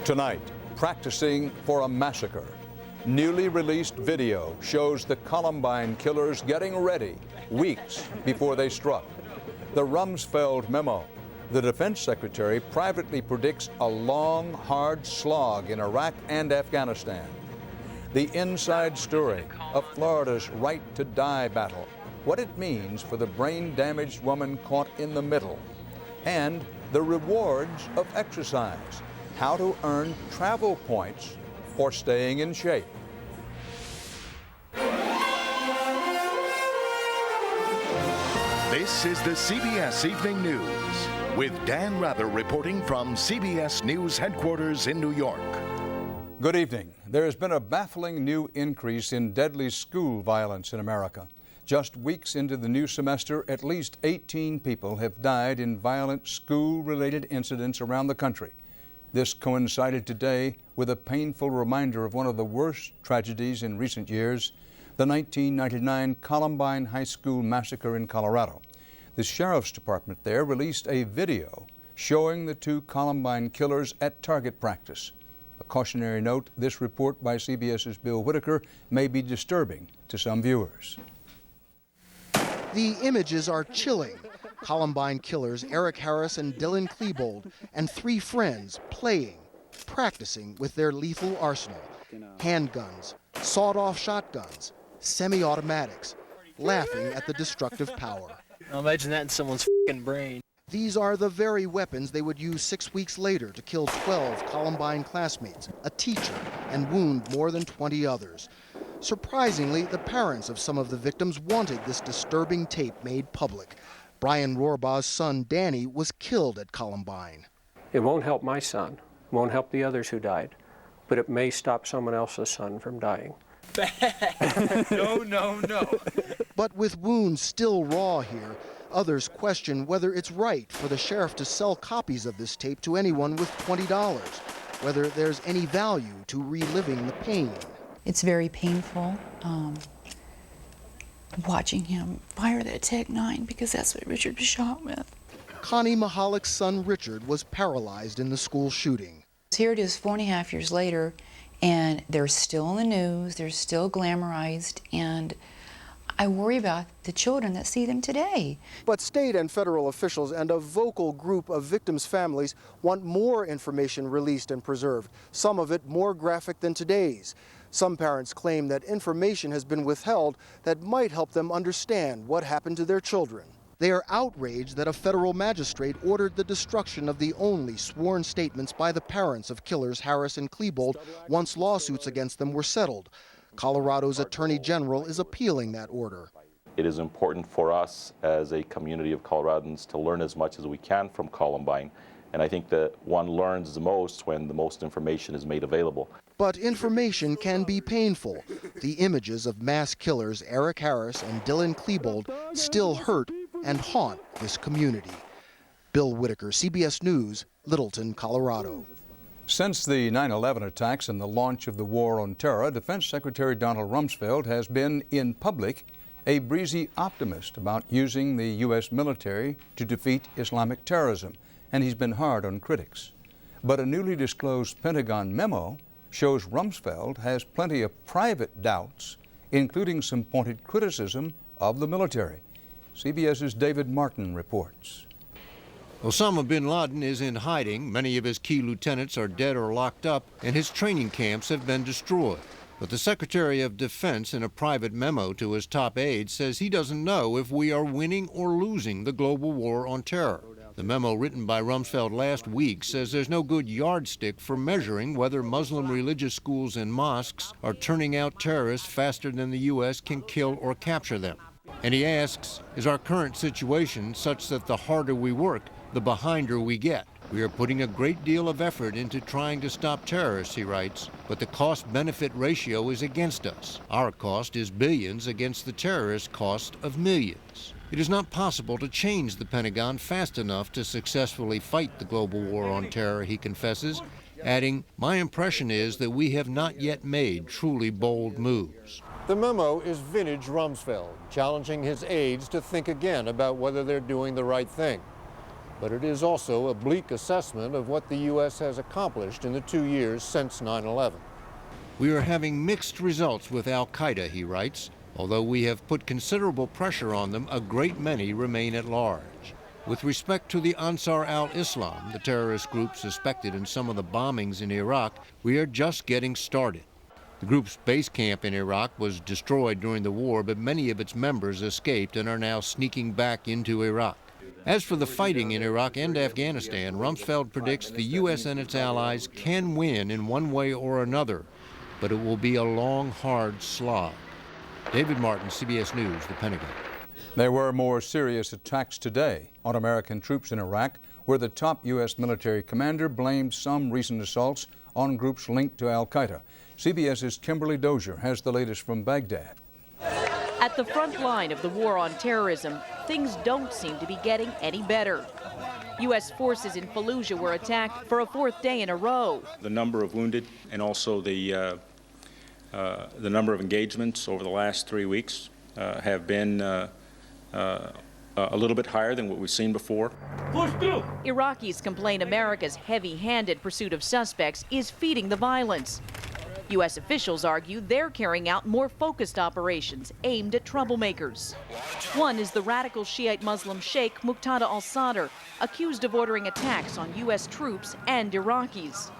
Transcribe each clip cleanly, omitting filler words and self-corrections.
Tonight, practicing for a massacre. Newly released video shows the Columbine killers getting ready weeks before they struck. The Rumsfeld memo. The defense secretary privately predicts a long, hard slog in Iraq and Afghanistan. The inside story of Florida's right to die battle. What it means for the brain-damaged woman caught in the middle. And the rewards of exercise. How to earn travel points for staying in shape. This is the CBS Evening News with Dan Rather reporting from CBS News headquarters in New York. Good evening. There has been a baffling new increase in deadly school violence in America. Just weeks into the new semester, at least 18 people have died in violent school-related incidents around the country. This coincided today with a painful reminder of one of the worst tragedies in recent years, the 1999 Columbine High School massacre in Colorado. The sheriff's department there released a video showing the two Columbine killers at target practice. A cautionary note, this report by CBS's Bill Whitaker may be disturbing to some viewers. The images are chilling. Columbine killers Eric Harris and Dylan Klebold and three friends playing, practicing with their lethal arsenal. Handguns, sawed-off shotguns, semi-automatics, laughing at the destructive power. Now imagine that in someone's f***ing brain. These are the very weapons they would use 6 weeks later to kill 12 Columbine classmates, a teacher, and wound more than 20 others. Surprisingly, the parents of some of the victims wanted this disturbing tape made public. Brian Rohrbaugh's son, Danny, was killed at Columbine. It won't help my son, won't help the others who died, but it may stop someone else's son from dying. No. But with wounds still raw here, others question whether it's right for the sheriff to sell copies of this tape to anyone with $20, whether there's any value to reliving the pain. It's very painful watching him fire that Tech-9 because that's what Richard was shot with. Connie Mahalick's son Richard was paralyzed in the school shooting. Here it is 4.5 years later, and they're still in the news, they're still glamorized, and I worry about the children that see them today. But state and federal officials and a vocal group of victims' families want more information released and preserved, some of it more graphic than today's. Some parents claim that information has been withheld that might help them understand what happened to their children. They are outraged that a federal magistrate ordered the destruction of the only sworn statements by the parents of killers Harris and Klebold once lawsuits against them were settled. Colorado's Attorney General is appealing that order. It is important for us as a community of Coloradans to learn as much as we can from Columbine. And I think that one learns the most when the most information is made available. But information can be painful. The images of mass killers Eric Harris and Dylan Klebold still hurt and haunt this community. Bill Whitaker, CBS News, Littleton, Colorado. Since the 9/11 attacks and the launch of the war on terror, Defense Secretary Donald Rumsfeld has been, in public, a breezy optimist about using the U.S. military to defeat Islamic terrorism, and he's been hard on critics. But a newly disclosed Pentagon memo shows Rumsfeld has plenty of private doubts, including some pointed criticism of the military. CBS's David Martin reports. Osama bin Laden is in hiding. Many of his key lieutenants are dead or locked up, and his training camps have been destroyed. But the Secretary of Defense, in a private memo to his top aides, says he doesn't know if we are winning or losing the global war on terror. The memo written by Rumsfeld last week says there's no good yardstick for measuring whether Muslim religious schools and mosques are turning out terrorists faster than the U.S. can kill or capture them. And he asks, is our current situation such that the harder we work, the behinder we get? We are putting a great deal of effort into trying to stop terrorists, he writes, but the cost-benefit ratio is against us. Our cost is billions against the terrorist cost of millions. It is not possible to change the Pentagon fast enough to successfully fight the global war on terror, he confesses, adding, my impression is that we have not yet made truly bold moves. The memo is vintage Rumsfeld, challenging his aides to think again about whether they're doing the right thing. but it is also a bleak assessment of what the U.S. has accomplished in the 2 years since 9/11. We are having mixed results with al-Qaeda, he writes. Although we have put considerable pressure on them, a great many remain at large. With respect to the Ansar al-Islam, the terrorist group suspected in some of the bombings in Iraq, we are just getting started. The group's base camp in Iraq was destroyed during the war, but many of its members escaped and are now sneaking back into Iraq. As for the fighting in Iraq and Afghanistan, Rumsfeld predicts the U.S. and its allies can win in one way or another, but it will be a long, hard slog. David Martin, CBS News, the Pentagon. There were more serious attacks today on American troops in Iraq, where the top U.S. military commander blamed some recent assaults on groups linked to al-Qaeda. CBS's Kimberly Dozier has the latest from Baghdad. At the front line of the war on terrorism, things don't seem to be getting any better. U.S. forces in Fallujah were attacked for a fourth day in a row. The number of wounded and also the number of engagements over the last 3 weeks have been a little bit higher than what we've seen before. Iraqis complain America's heavy-handed pursuit of suspects is feeding the violence. U.S. officials argue they're carrying out more focused operations aimed at troublemakers. One is the radical Shiite Muslim Sheikh Muqtada al-Sadr, accused of ordering attacks on U.S. troops and Iraqis.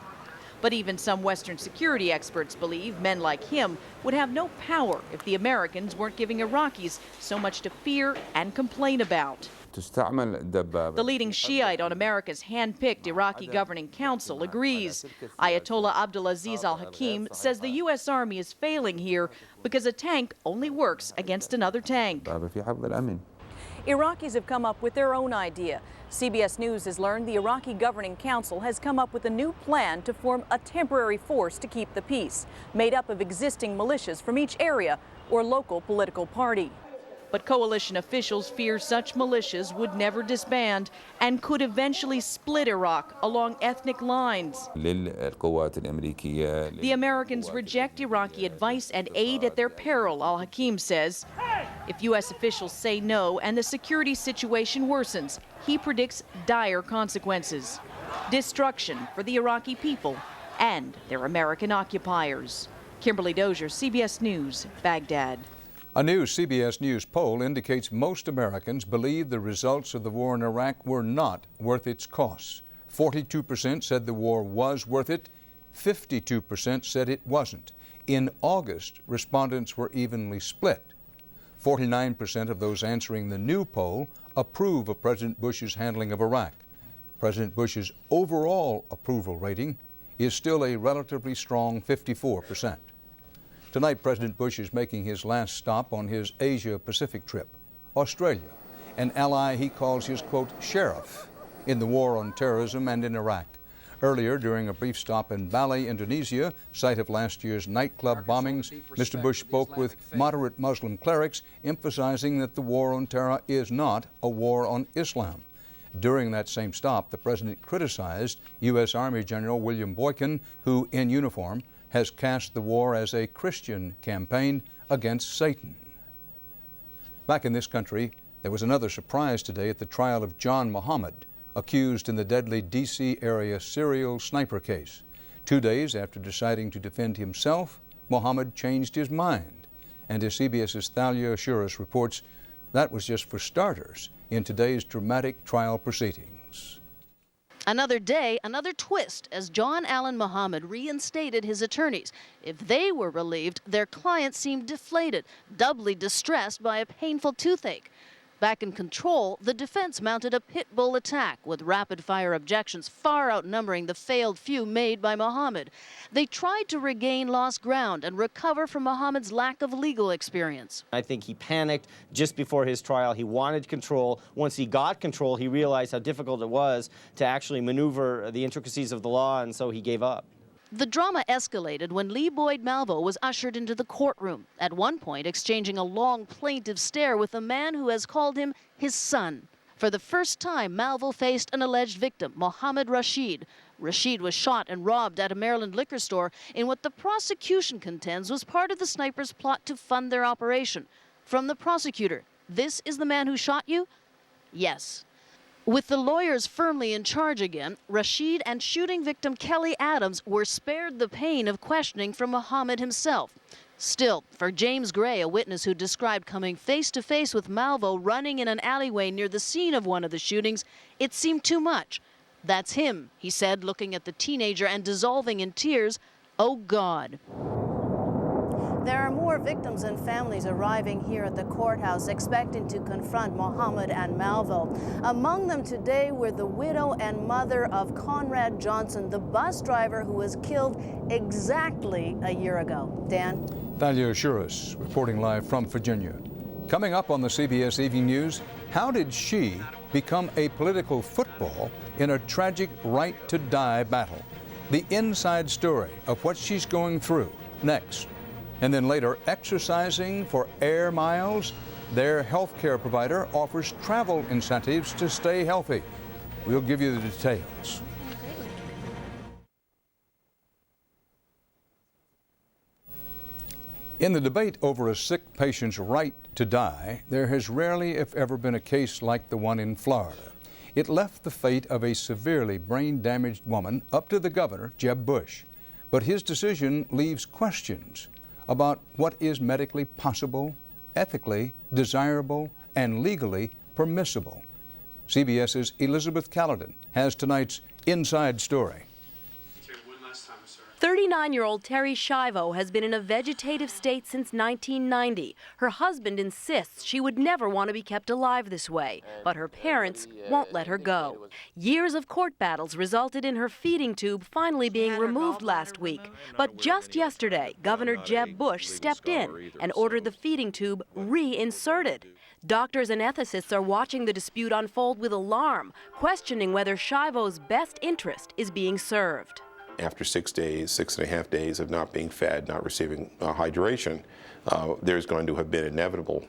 But even some Western security experts believe men like him would have no power if the Americans weren't giving Iraqis so much to fear and complain about. The leading Shiite on America's hand-picked Iraqi Governing Council agrees. Ayatollah Abdulaziz al-Hakim says the U.S. Army is failing here because a tank only works against another tank. Iraqis have come up with their own idea. CBS News has learned the Iraqi Governing Council has come up with a new plan to form a temporary force to keep the peace, made up of existing militias from each area or local political party. But coalition officials fear such militias would never disband and could eventually split Iraq along ethnic lines. The Americans reject Iraqi advice and aid at their peril, al-Hakim says. If U.S. officials say no and the security situation worsens, he predicts dire consequences. Destruction for the Iraqi people and their American occupiers. Kimberly Dozier, CBS News, Baghdad. A new CBS News poll indicates most Americans believe the results of the war in Iraq were not worth its costs. 42% said the war was worth it. 52% said it wasn't. In August, respondents were evenly split. 49% of those answering the new poll approve of President Bush's handling of Iraq. President Bush's overall approval rating is still a relatively strong 54%. Tonight, President Bush is making his last stop on his Asia-Pacific trip, Australia, an ally he calls his, quote, sheriff in the war on terrorism and in Iraq. Earlier, during a brief stop in Bali, Indonesia, site of last year's nightclub bombings, Mr. Bush spoke with moderate Muslim clerics, emphasizing that the war on terror is not a war on Islam. During that same stop, the president criticized U.S. Army General William Boykin, who, in uniform, has cast the war as a Christian campaign against Satan. Back in this country, there was another surprise today at the trial of John Muhammad, accused in the deadly D.C. area serial sniper case. 2 days after deciding to defend himself, Muhammad changed his mind. And as CBS's Thalia Shuras reports, that was just for starters in today's dramatic trial proceedings. Another day, another twist as John Allen Muhammad reinstated his attorneys. If they were relieved, their client seemed deflated, doubly distressed by a painful toothache. Back in control, the defense mounted a pit bull attack with rapid-fire objections far outnumbering the failed few made by Muhammad. They tried to regain lost ground and recover from Muhammad's lack of legal experience. I think he panicked just before his trial. He wanted control. Once he got control, he realized how difficult it was to actually maneuver the intricacies of the law, and so he gave up. The drama escalated when Lee Boyd Malvo was ushered into the courtroom, at one point exchanging a long plaintive stare with a man who has called him his son. For the first time, Malvo faced an alleged victim, Mohammed Rashid. Rashid was shot and robbed at a Maryland liquor store in what the prosecution contends was part of the snipers' plot to fund their operation. From the prosecutor, "This is the man who shot you?" Yes. With the lawyers firmly in charge again, Rashid and shooting victim Kelly Adams were spared the pain of questioning from Mohammed himself. Still, for James Gray, a witness who described coming face to face with Malvo running in an alleyway near the scene of one of the shootings, it seemed too much. That's him, he said, looking at the teenager and dissolving in tears. Oh, God. There are more victims and families arriving here at the courthouse expecting to confront Mohammed and Malvo. Among them today were the widow and mother of Conrad Johnson, the bus driver who was killed exactly a year ago. Dan? Thalia Shuras reporting live from Virginia. Coming up on the CBS Evening News, how did she become a political football in a tragic right-to-die battle? The inside story of what she's going through next. And then later, exercising for air miles. Their health care provider offers travel incentives to stay healthy. We'll give you the details. In the debate over a sick patient's right to die, there has rarely, if ever, been a case like the one in Florida. It left the fate of a severely brain-damaged woman up to the governor, Jeb Bush. But his decision leaves questions about what is medically possible, ethically desirable, and legally permissible. CBS's Elizabeth Caledon has tonight's Inside Story. 39-year-old Terry Schiavo has been in a vegetative state since 1990. Her husband insists she would never want to be kept alive this way, but her parents won't let her go. Years of court battles resulted in her feeding tube finally being removed last week. But just yesterday, Governor Jeb Bush stepped in and ordered the feeding tube reinserted. Doctors and ethicists are watching the dispute unfold with alarm, questioning whether Schiavo's best interest is being served. After 6 days, 6.5 days of not being fed, not receiving hydration, there's going to have been inevitable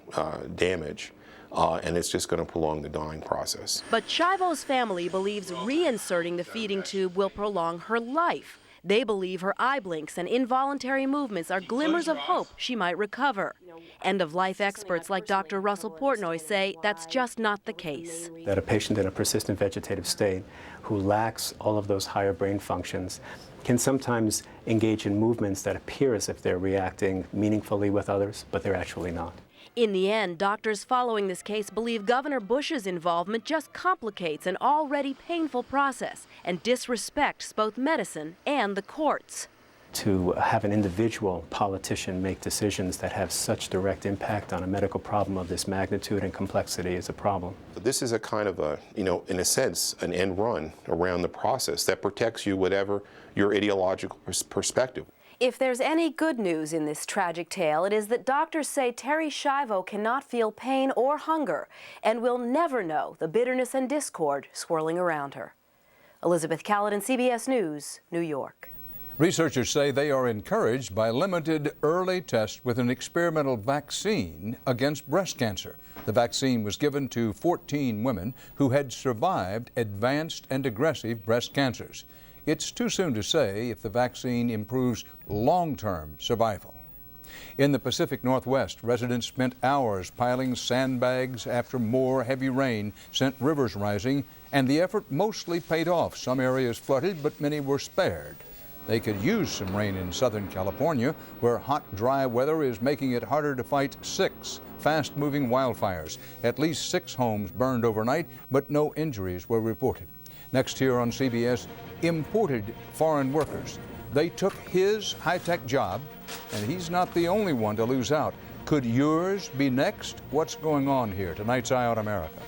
damage, and it's just going to prolong the dying process. But Schiavo's family believes reinserting the feeding tube will prolong her life. They believe her eye blinks and involuntary movements are glimmers of hope she might recover. End-of-life experts like Dr. Russell Portnoy say that's just not the case. That a patient in a persistent vegetative state who lacks all of those higher brain functions can sometimes engage in movements that appear as if they're reacting meaningfully with others, but they're actually not. In the end, doctors following this case believe Governor Bush's involvement just complicates an already painful process and disrespects both medicine and the courts. To have an individual politician make decisions that have such direct impact on a medical problem of this magnitude and complexity is a problem. This is a kind of a, in a sense, an end run around the process that protects you, whatever your ideological perspective. If there's any good news in this tragic tale, it is that doctors say Terry Schiavo cannot feel pain or hunger and will never know the bitterness and discord swirling around her. Elizabeth Caledon, CBS News, New York. Researchers say they are encouraged by limited early tests with an experimental vaccine against breast cancer. The vaccine was given to 14 women who had survived advanced and aggressive breast cancers. It's too soon to say if the vaccine improves long-term survival. In the Pacific Northwest, residents spent hours piling sandbags after more heavy rain sent rivers rising, and the effort mostly paid off. Some areas flooded, but many were spared. They could use some rain in Southern California, where hot, dry weather is making it harder to fight 6 fast-moving wildfires. At least 6 homes burned overnight, but no injuries were reported. Next here on CBS, imported foreign workers. They took his high-tech job, and he's not the only one to lose out. Could yours be next? What's going on here? Tonight's Eye on America.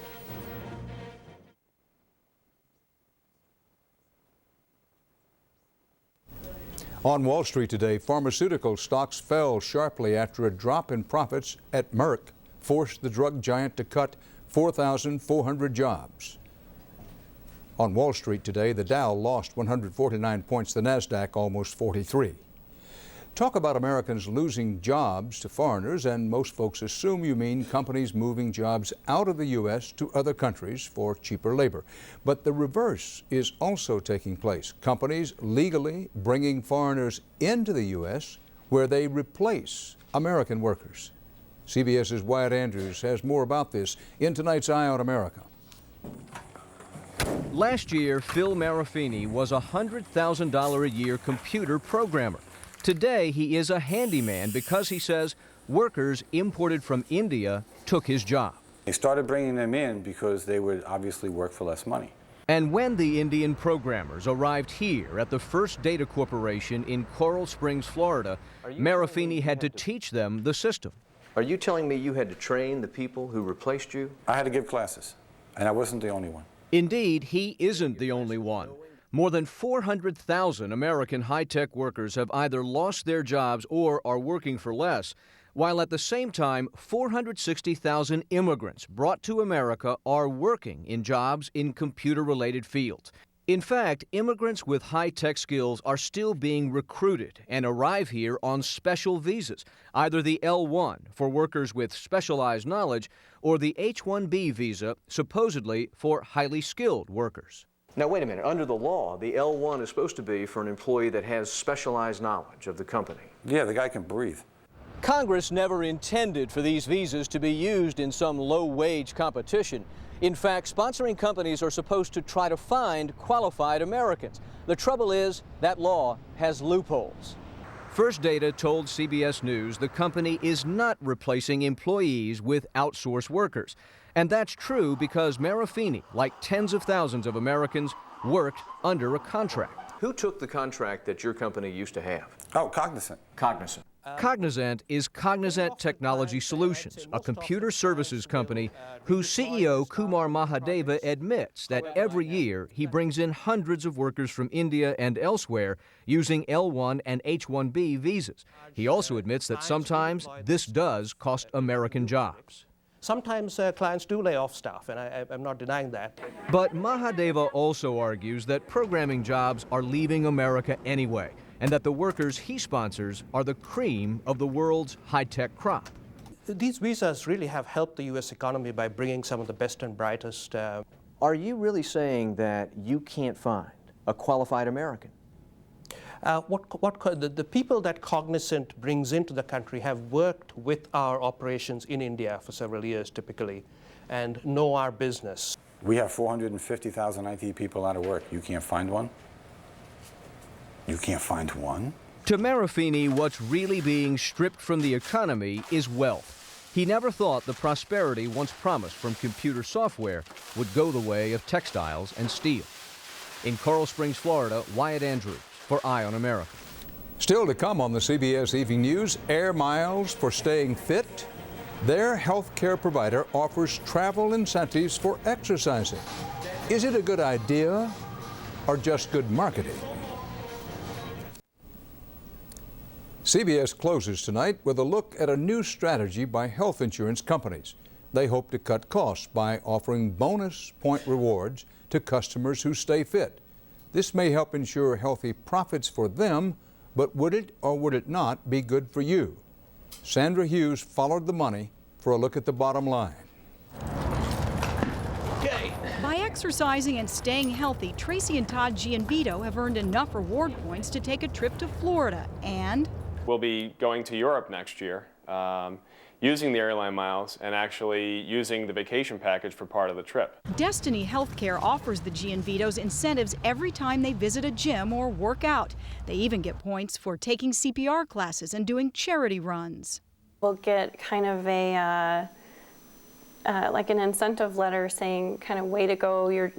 On Wall Street today, pharmaceutical stocks fell sharply after a drop in profits at Merck forced the drug giant to cut 4,400 jobs. On Wall Street today, the Dow lost 149 points, the Nasdaq almost 43. Talk about Americans losing jobs to foreigners, and most folks assume you mean companies moving jobs out of the U.S. to other countries for cheaper labor. But the reverse is also taking place. Companies legally bringing foreigners into the U.S. where they replace American workers. CBS's Wyatt Andrews has more about this in tonight's Eye on America. Last year, Phil Marafini was a $100,000 a year computer programmer. Today, he is a handyman because he says workers imported from India took his job. They started bringing them in because they would obviously work for less money. And when the Indian programmers arrived here at the First Data Corporation in Coral Springs, Florida, Marafini had to teach them the system. Are you telling me you had to train the people who replaced you? I had to give classes, and I wasn't the only one. Indeed, he isn't the only one. More than 400,000 American high-tech workers have either lost their jobs or are working for less, while at the same time, 460,000 immigrants brought to America are working in jobs in computer-related fields. In fact, immigrants with high-tech skills are still being recruited and arrive here on special visas, either the L1 for workers with specialized knowledge or the H-1B visa, supposedly for highly skilled workers. Now, wait a minute. Under the law, the L1 is supposed to be for an employee that has specialized knowledge of the company. Yeah, the guy can breathe. Congress never intended for these visas to be used in some low-wage competition. In fact, sponsoring companies are supposed to try to find qualified Americans. The trouble is that law has loopholes. First Data told CBS News the company is not replacing employees with outsourced workers. And that's true because Marafini, like tens of thousands of Americans, worked under a contract. Who took the contract that your company used to have? Oh, Cognizant. Cognizant. Cognizant is Cognizant Technology Solutions, a computer services company whose CEO Kumar Mahadeva admits that every year he brings in hundreds of workers from India and elsewhere using L1 and H-1B visas. He also admits that sometimes this does cost American jobs. Sometimes clients do lay off staff, and I'm not denying that. But Mahadeva also argues that programming jobs are leaving America anyway, and that the workers he sponsors are the cream of the world's high-tech crop. These visas really have helped the U.S. economy by bringing some of the best and brightest. Are you really saying that you can't find a qualified American? The people that Cognizant brings into the country have worked with our operations in India for several years typically and know our business. We have 450,000 IT people out of work. You can't find one? You can't find one? To Marafini, what's really being stripped from the economy is wealth. He never thought the prosperity once promised from computer software would go the way of textiles and steel. In Coral Springs, Florida, Wyatt Andrews for Eye on America. Still to come on the CBS Evening News, Air Miles for staying fit. Their health care provider offers travel incentives for exercising. Is it a good idea or just good marketing? CBS closes tonight with a look at a new strategy by health insurance companies. They hope to cut costs by offering bonus point rewards to customers who stay fit. This may help ensure healthy profits for them, but would it or would it not be good for you? Sandra Hughes followed the money for a look at the bottom line. By exercising and staying healthy, Tracy and Todd Gianvito have earned enough reward points to take a trip to Florida, and we'll be going to Europe next year, using the airline miles and actually using the vacation package for part of the trip. Destiny Healthcare offers the Gianvitos incentives every time they visit a gym or work out. They even get points for taking CPR classes and doing charity runs. We'll get kind of a like an incentive letter saying kind of way to go, you're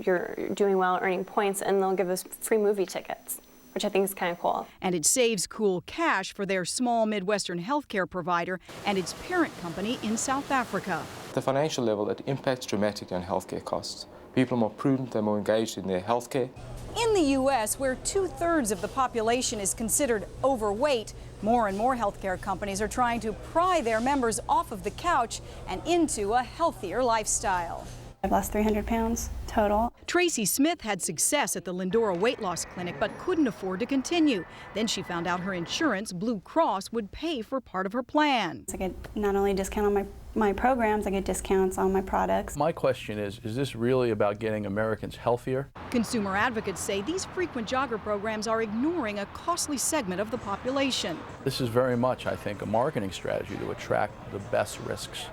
doing well, earning points, and they'll give us free movie tickets, which I think is kind of cool. And it saves cool cash for their small Midwestern healthcare provider and its parent company in South Africa. The financial level, it impacts dramatically on healthcare costs. People are more prudent, they're more engaged in their healthcare. In the U.S., where 2/3 of the population is considered overweight, more and more healthcare companies are trying to pry their members off of the couch and into a healthier lifestyle. I've lost 300 pounds total. Tracy Smith had success at the Lindora weight loss clinic but couldn't afford to continue. Then she found out her insurance, Blue Cross, would pay for part of her plan. I get not only discount on my programs, I get discounts on my products. My question is this really about getting Americans healthier? Consumer advocates say these frequent jogger programs are ignoring a costly segment of the population. This is very much, I think, a marketing strategy to attract the best risks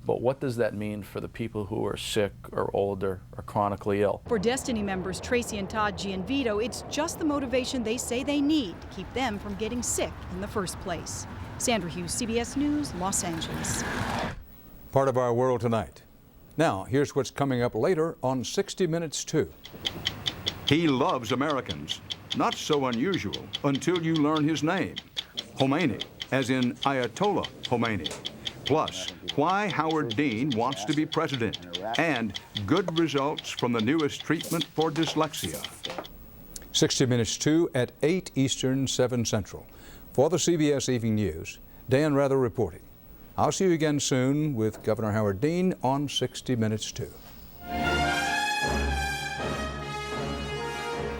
But what does that mean for the people who are sick or older or chronically ill? For Destiny members Tracy and Todd Gianvito, it's just the motivation they say they need to keep them from getting sick in the first place. Sandra Hughes, CBS News, Los Angeles. Part of our world tonight. Now, here's what's coming up later on 60 Minutes 2. He loves Americans. Not so unusual until you learn his name. Khomeini, as in Ayatollah Khomeini. Plus, why Howard Dean wants to be president. And good results from the newest treatment for dyslexia. 60 Minutes 2 at 8 Eastern, 7 Central. For the CBS Evening News, Dan Rather reporting. I'll see you again soon with Governor Howard Dean on 60 Minutes 2.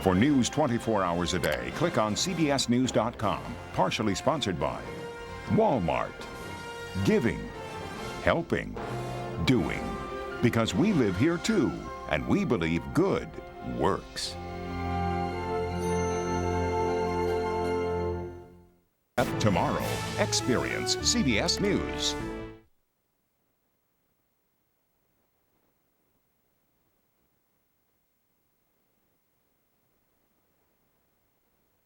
For news 24 hours a day, click on CBSNews.com. Partially sponsored by Walmart. Giving, helping, doing. Because we live here too, and we believe good works. Tomorrow, experience CBS News.